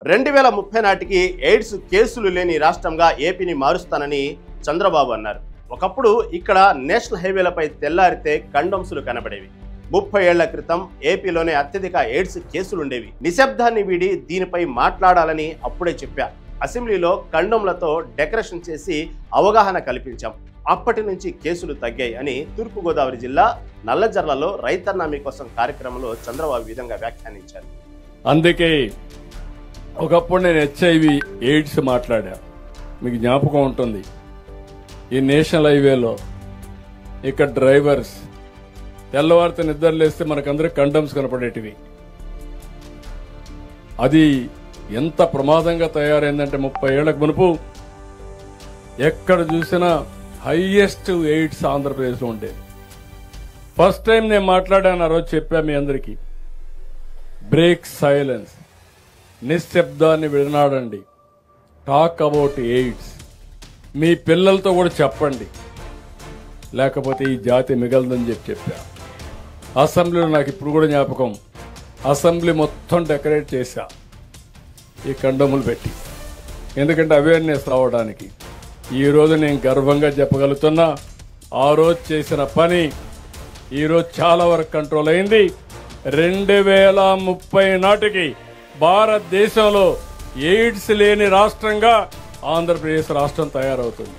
2030 నాటికి ఎయిడ్స్ కేసులు లేని రాష్ట్రంగా ఏపీని మారుస్తానని చంద్రబాబు అన్నారు. ఒకప్పుడు ఇక్కడ నేషనల్ హైవేలపై తెల్లారితే కండోమ్స్లు కనబడేవి. 30 ఏళ్ల క్రితం ఏపీలోనే అత్యధిక ఎయిడ్స్ కేసులుండేవి. నిశ్శబ్దాన్ని వీడి దీనిపై మాట్లాడాలని అప్పుడే చెప్పా. అసెంబ్లీలో కండోమ్లతో డెకరేషన్ చేసి అవగాహన కల్పించాం. అప్పటి నుంచి కేసులు తగ్గాయి అని తూర్పుగోదావరి జిల్లా నల్లజర్లలో రైతన్న మీకోసం కార్యక్రమంలో చంద్రబాబు విధంగా వ్యాఖ్యానించారు. అందుకే ఒకప్పుడు నేను హెచ్ఐవి ఎయిడ్స్ మాట్లాడా. మీకు జ్ఞాపకం ఉంటుంది, ఈ నేషనల్ హైవేలో ఇక్కడ డ్రైవర్స్ తెల్లవారితో నిద్రలేస్తే మనకందరూ కండమ్స్ కనపడేటివి. అది ఎంత ప్రమాదంగా తయారైందంటే 30 ఏళ్లకు మునుపు ఎక్కడ చూసినా హైయెస్ట్ ఎయిడ్స్ ఆంధ్రప్రదేశ్లో ఉండేది. ఫస్ట్ టైం నేను మాట్లాడాను, ఆ రోజు చెప్పా మీ అందరికీ, బ్రేక్ సైలెన్స్, నిశ్శబ్దాన్ని విడనాడండి, టాక్ అబౌట్ ఎయిడ్స్, మీ పిల్లలతో కూడా చెప్పండి, లేకపోతే ఈ జాతి మిగలదని చెప్పా. అసెంబ్లీలో నాకు ఇప్పుడు కూడా జ్ఞాపకం, అసెంబ్లీ మొత్తం డెకరేట్ చేశా ఈ కండోములు పెట్టి, ఎందుకంటే అవేర్నెస్ రావడానికి. ఈరోజు నేను గర్వంగా చెప్పగలుగుతున్నా, ఆ రోజు చేసిన పని ఈరోజు చాలా వరకు కంట్రోల్ అయింది. 2030 నాటికి భారతదేశంలో ఎయిడ్స్ లేని రాష్ట్రంగా ఆంధ్రప్రదేశ్ రాష్ట్రం తయారవుతుంది.